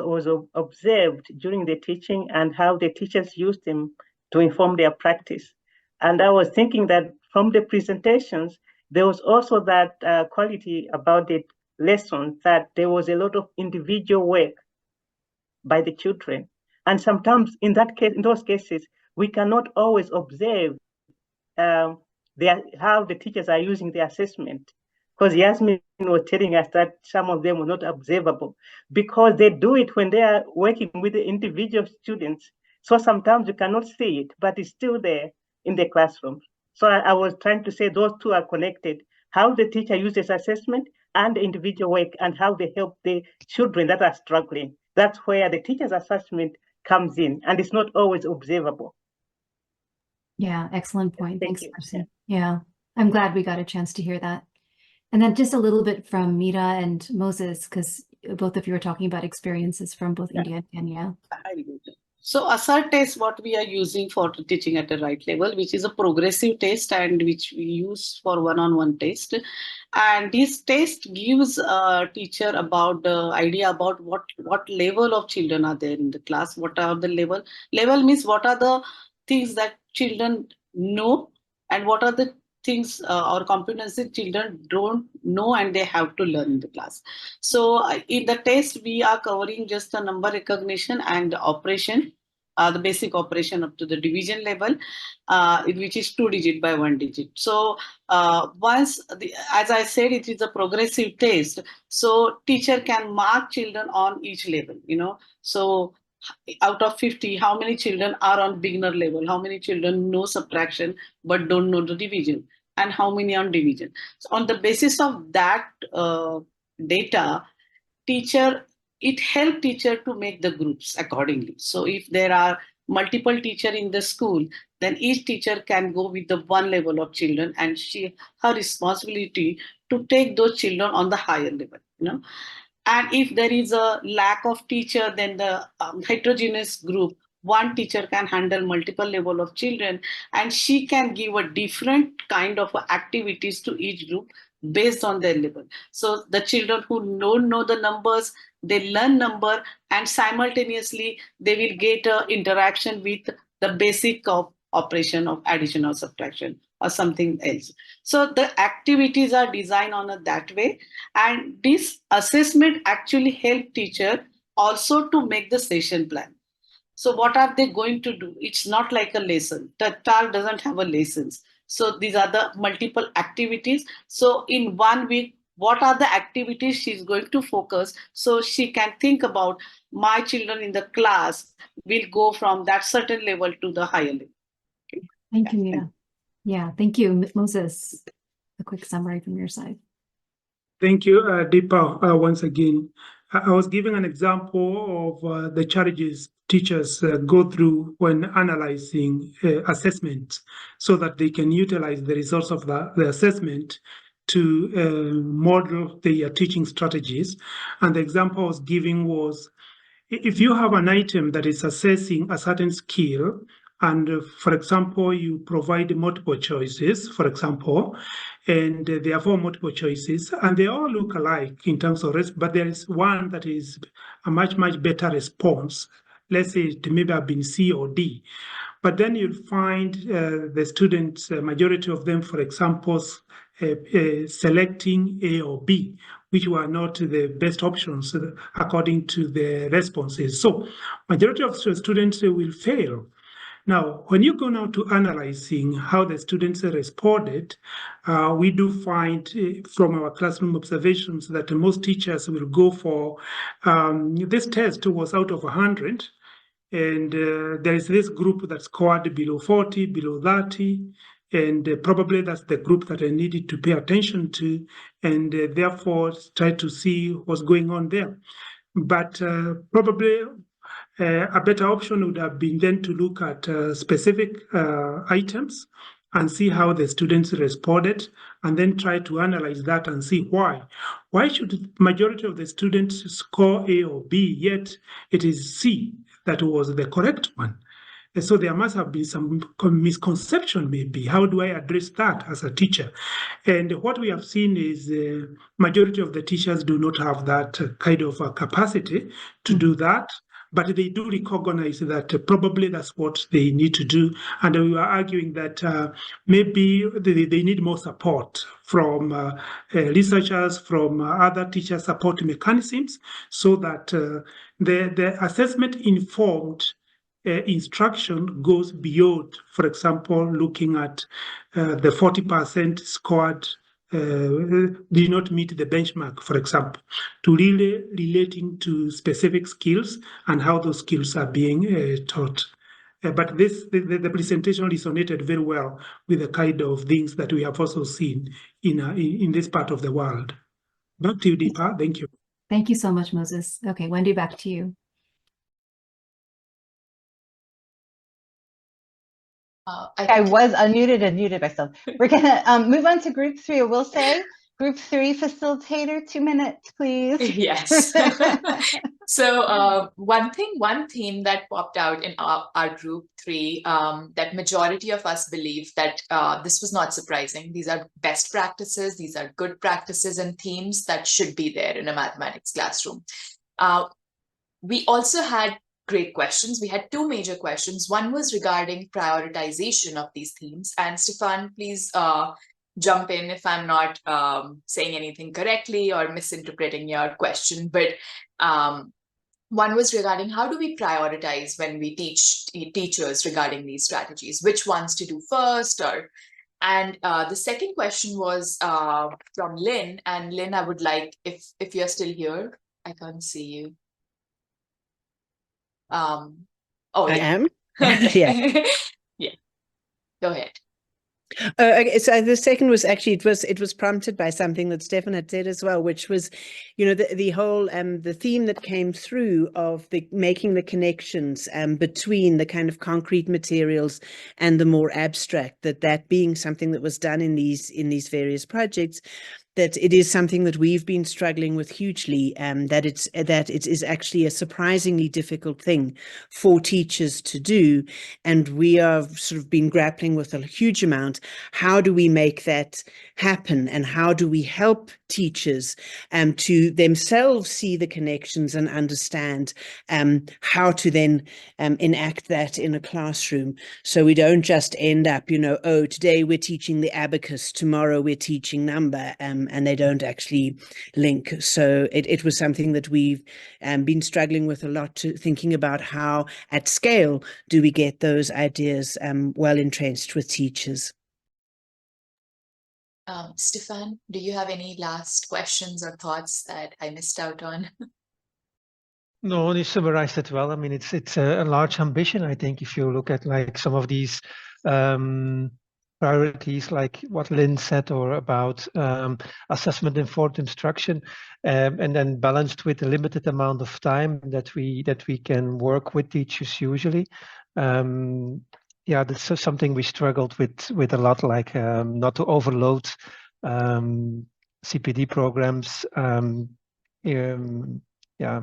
observed during the teaching and how the teachers used them to inform their practice. And I was thinking that from the presentations, there was also that quality about the lessons, that there was a lot of individual work by the children. And sometimes in those cases, we cannot always observe how the teachers are using the assessment. Because Yasmin was telling us that some of them were not observable because they do it when they are working with the individual students. So sometimes you cannot see it, but it's still there in the classroom. So I was trying to say those two are connected, how the teacher uses assessment and the individual work and how they help the children that are struggling. That's where the teacher's assessment comes in, and it's not always observable. Yeah, excellent point. Thank Thanks, you. Marcy. Yeah, I'm glad we got a chance to hear that. And then just a little bit from Mira and Moses, because both of you were talking about experiences from both India and Kenya. So ASSERT test, what we are using for teaching at the right level, which is a progressive test and which we use for one-on-one test. And this test gives a teacher about the idea about what level of children are there in the class, what are the level. Level means what are the things that children know and what are the things or competencies children don't know and they have to learn in the class. So in the test, we are covering just the number recognition and operation, the basic operation up to the division level, which is 2-digit by 1-digit. So as I said, it is a progressive test. So teacher can mark children on each level, So out of 50, how many children are on beginner level? How many children know subtraction but don't know the division? And how many on division? So on the basis of that data, it helps teacher to make the groups accordingly. So if there are multiple teachers in the school, then each teacher can go with the one level of children, and her responsibility to take those children on the higher level. And if there is a lack of teacher, then the heterogeneous group, one teacher can handle multiple level of children, and she can give a different kind of activities to each group based on their level. So the children who don't know the numbers, they learn number, and simultaneously they will get interaction with the basic of operation of addition or subtraction or something else. So the activities are designed on that way, and this assessment actually help teacher also to make the session plan. So what are they going to do? It's not like a lesson. The child doesn't have a lessons. So these are the multiple activities. So in 1 week, what are the activities she's going to focus so she can think about my children in the class will go from that certain level to the higher level. Okay. Thank you, Meera. Yeah, thank you, Moses. A quick summary from your side. Thank you, Deepa, once again. I was giving an example of the challenges teachers go through when analyzing assessment so that they can utilize the results of the assessment to model their teaching strategies. And the example I was giving was, if you have an item that is assessing a certain skill, and for example, you provide multiple choices, for example, and there are 4 multiple choices, and they all look alike in terms of risk, but there is one that is a much, much better response. Let's say it maybe have been C or D. But then you'll find the students, majority of them, for example, selecting A or B, which were not the best options according to the responses. So majority of students will fail. Now, when you go now to analyzing how the students responded, we do find from our classroom observations that most teachers will go for this test was out of 100. And there is this group that scored below 40, below 30, and probably that's the group that I needed to pay attention to, and therefore try to see what's going on there. But probably a better option would have been then to look at specific items and see how the students responded, and then try to analyze that and see why. Why should the majority of the students score A or B, yet it is C that was the correct one? And so there must have been some misconception maybe. How do I address that as a teacher? And what we have seen is the majority of the teachers do not have that kind of capacity to do that. But they do recognize that probably that's what they need to do. And we were arguing that maybe they need more support from researchers, from other teacher support mechanisms, so that the assessment-informed instruction goes beyond, for example, looking at the 40% scored did not meet the benchmark, for example, to really relating to specific skills and how those skills are being taught. But the presentation resonated very well with the kind of things that we have also seen in this part of the world. Back to you, Deepa. Thank you. Thank you so much, Moses. Okay, Wendy, back to you. I was unmuted and muted myself. We're gonna move on to group 3. I will say, group 3 facilitator, 2 minutes, please. Yes. So one theme that popped out in our group 3, that majority of us believe that this was not surprising. These are best practices, these are good practices and themes that should be there in a mathematics classroom. We also had great questions. We had 2 major questions. One was regarding prioritization of these themes. And Stefan, please jump in if I'm not saying anything correctly or misinterpreting your question. But one was regarding how do we prioritize when we teach teachers regarding these strategies, which ones to do first, and the second question was from Lynn. And Lynn, I would like, if you're still here, I can't see you. Oh, I yeah. am. Yeah. Yeah. Go ahead. Okay, so the second was actually it was prompted by something that Stefan had said as well, which was, the whole the theme that came through of making the connections between the kind of concrete materials and the more abstract, that being something that was done in these various projects, that it is something that we've been struggling with hugely, that it is actually a surprisingly difficult thing for teachers to do. And we are sort of been grappling with a huge amount. How do we make that happen? And how do we help teachers to themselves see the connections and understand how to then enact that in a classroom? So we don't just end up, oh, today we're teaching the abacus, tomorrow we're teaching number, and they don't actually link. So it was something that we've been struggling with a lot, thinking about how at scale do we get those ideas well entrenched with teachers. Stefan, do you have any last questions or thoughts that I missed out on? No, you summarized it well. I mean, it's a large ambition, I think, if you look at like some of these priorities, like what Lynn said, or about assessment-informed instruction, and then balanced with a limited amount of time that we can work with teachers usually. Yeah, that's something we struggled with a lot, like not to overload CPD programs. Yeah.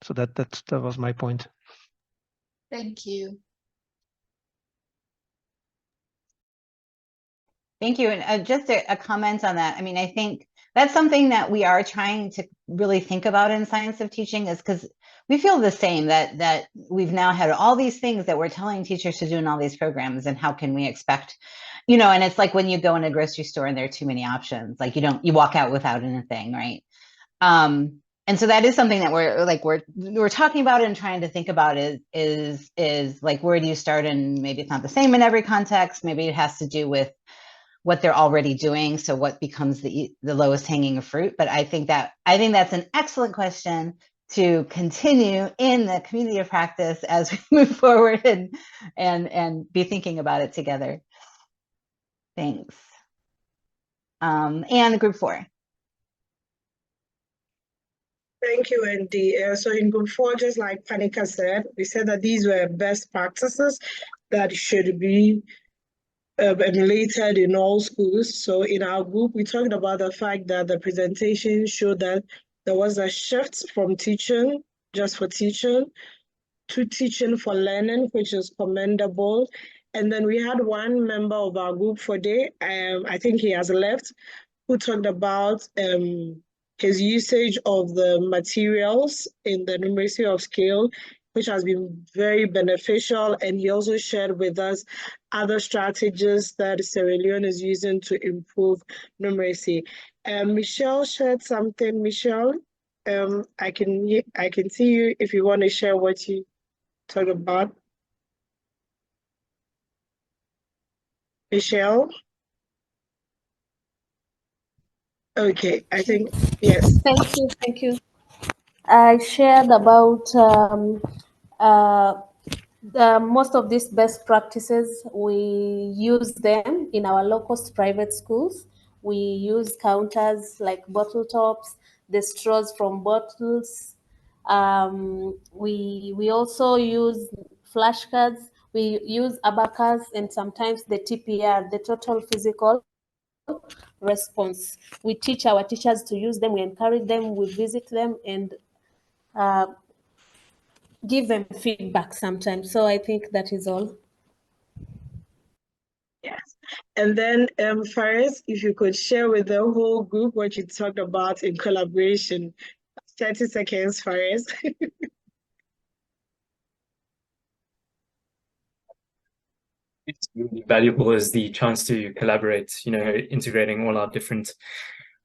So that was my point. Thank you. Thank you. And just a comment on that. I mean, I think that's something that we are trying to really think about in science of teaching, is because we feel the same, that we've now had all these things that we're telling teachers to do in all these programs, and how can we expect, and it's like when you go in a grocery store and there are too many options, like you walk out without anything, right? And so that is something that we're talking about and trying to think about is like, where do you start? And maybe it's not the same in every context. Maybe it has to do with what they're already doing. So what becomes the lowest hanging fruit? But I think that's an excellent question to continue in the community of practice as we move forward and be thinking about it together. Thanks. And group 4. Thank you, Wendy. So in group 4, just like Panika said, we said that these were best practices that should be emulated in all schools. So in our group, we talked about the fact that the presentation showed that there was a shift from teaching just for teaching to teaching for learning, which is commendable. And then we had one member of our group for day, I think he has left, who talked about his usage of the materials in the numeracy of scale, which has been very beneficial. And he also shared with us other strategies that Sierra Leone is using to improve numeracy. Michelle shared something. Michelle, I can see you if you want to share what you talked about. Michelle? Okay, I think, yes. Thank you. I shared about most of these best practices. We use them in our locust private schools. We use counters like bottle tops, the straws from bottles. We also use flashcards. We use abacus, and sometimes the TPR, the total physical response. We teach our teachers to use them. We encourage them. We visit them, and give them feedback sometimes. So I think that is all. Yes. And then, Faris, if you could share with the whole group what you talked about in collaboration. 30 seconds, Faris. It's really valuable is the chance to collaborate, integrating all our different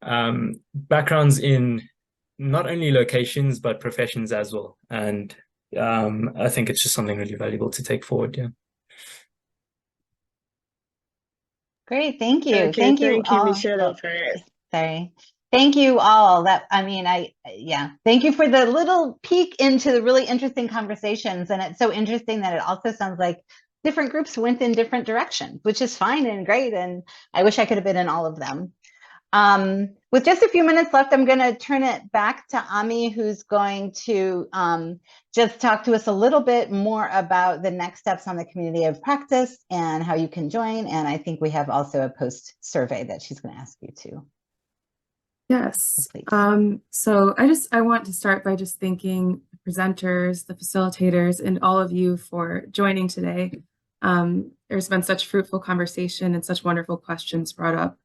backgrounds in not only locations, but professions as well. And I think it's just something really valuable to take forward. Yeah. Great, thank you. Okay, Thank you thank you, all. Michelle Oh, and Faris. sorry. Thank you all. Thank you for the little peek into the really interesting conversations. And it's so interesting that it also sounds like different groups went in different directions, which is fine and great. And I wish I could have been in all of them. With just a few minutes left, I'm going to turn it back to Ami, who's going to just talk to us a little bit more about the next steps on the community of practice and how you can join. And I think we have also a post survey that she's going to ask you to. Yes. Please. So I want to start by just thanking the presenters, the facilitators, and all of you for joining today. There's been such fruitful conversation and such wonderful questions brought up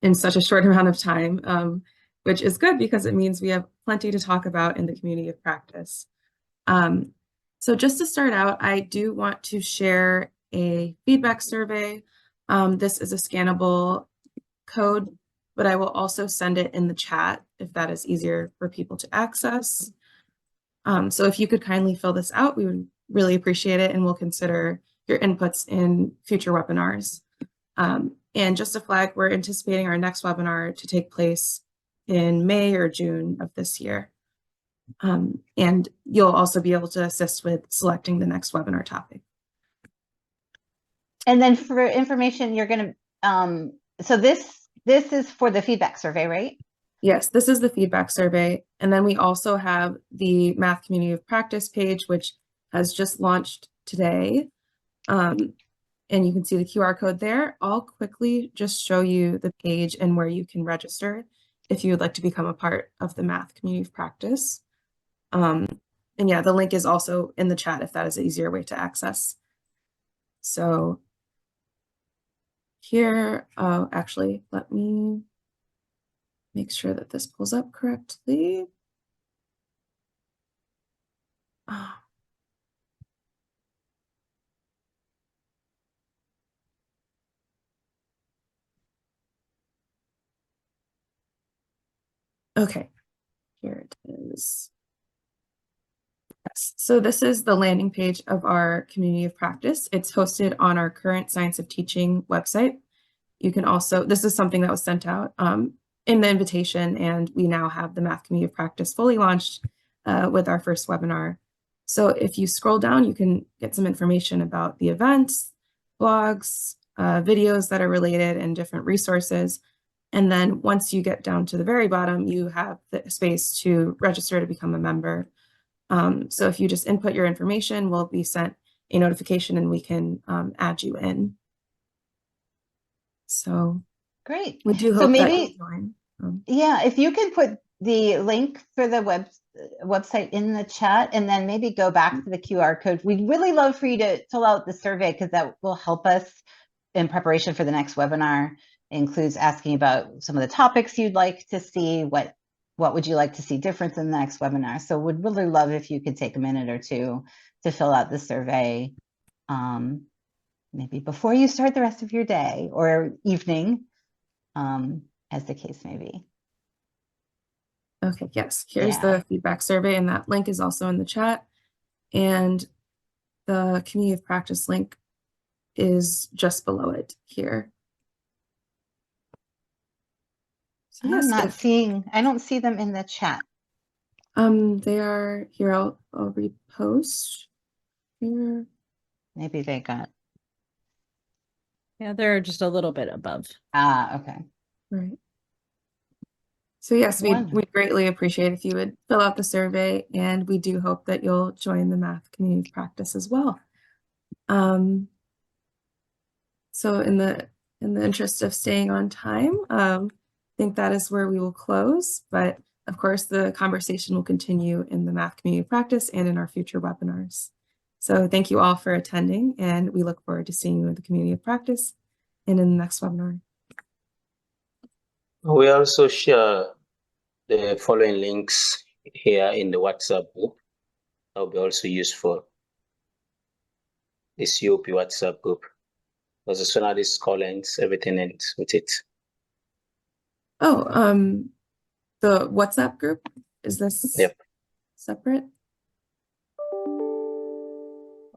in such a short amount of time, which is good because it means we have plenty to talk about in the community of practice. So just to start out, I do want to share a feedback survey. This is a scannable code, but I will also send it in the chat if that is easier for people to access. So if you could kindly fill this out, we would really appreciate it, and we'll consider your inputs in future webinars. And just a flag, we're anticipating our next webinar to take place in May or June of this year. And you'll also be able to assist with selecting the next webinar topic. And then for information, you're going to, so this is for the feedback survey, right? Yes, this is the feedback survey. And then we also have the Math Community of Practice page, which has just launched today. And you can see the QR code there. I'll quickly just show you the page and where you can register if you would like to become a part of the Math Community of Practice. And yeah, the link is also in the chat if that is an easier way to access. So here, actually, let me make sure that this pulls up correctly. Okay, here it is. Yes, so this is the landing page of our community of practice. It's hosted on our current Science of Teaching website. You can also, this is something that was sent out in the invitation, and we now have the Math Community of Practice fully launched with our first webinar. So if you scroll down, you can get some information about the events, blogs, videos that are related, and different resources. And then once you get down to the very bottom, you have the space to register to become a member. So if you just input your information, we'll be sent a notification and we can add you in. So great. We do hope so maybe, that you join. Yeah, if you can put the link for the website in the chat and then maybe go back to the QR code. We'd really love for you to fill out the survey because that will help us in preparation for the next webinar. It includes asking about some of the topics you'd like to see, what would you like to see different in the next webinar. So we'd really love if you could take a minute or two to fill out the survey, maybe before you start the rest of your day or evening, as the case may be. Okay, yes, here's the feedback survey, and that link is also in the chat. And the community of practice link is just below it here. So I'm not seeing, I don't see them in the chat. They are here. I'll repost here. Maybe they got. Yeah, they're just a little bit above. Ah, okay. Right. So yes, we'd greatly appreciate if you would fill out the survey, and we do hope that you'll join the Math Community of Practice as well. So in the interest of staying on time, I think that is where we will close, but of course, the conversation will continue in the math community of practice and in our future webinars. So thank you all for attending, and we look forward to seeing you in the community of practice and in the next webinar. We also share the following links here in the WhatsApp group. That will be also useful. The COP WhatsApp group. Because as soon as this call ends, everything ends with it. Oh, the WhatsApp group, is this separate?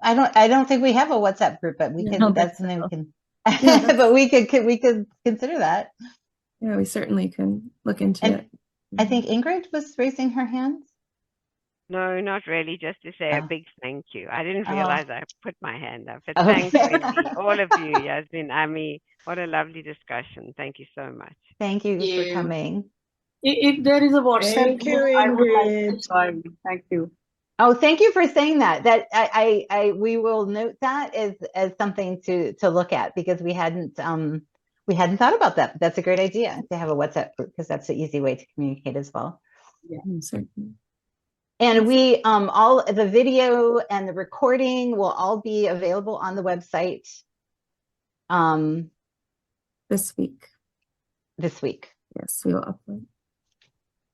I don't think we have a WhatsApp group, but we Yeah, I can, don't that's think something so. we can, Yeah, but we could consider that. Yeah, we certainly can look into And it. I think Ingrid was raising her hand. No, not really. Just to say a Oh. big thank you. I didn't Oh. realize I put my hand up. But Okay. thanks, Wendy. All of you, Yasmin, Ami. What a lovely discussion. Thank you so much. Thank you for coming. If there is a WhatsApp Thank you, group, I would like to Ingrid. join. Thank you. Oh, thank you for saying that. That we will note that as something to look at, because we hadn't thought about that. But that's a great idea to have a WhatsApp group, because that's an easy way to communicate as well. Yeah. Certainly. And we all the video and the recording will all be available on the website This week. this week. Yes, we will upload.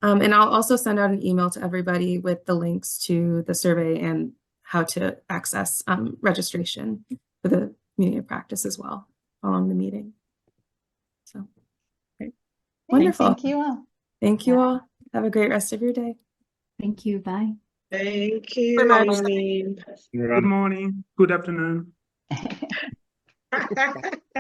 And I'll also send out an email to everybody with the links to the survey and how to access registration for the community of practice as well following the meeting. So, great. Wonderful. Thank you all. Thank you all. Have a great rest of your day. Thank you. Bye. Thank you, Good night. Amy. Good morning, good afternoon.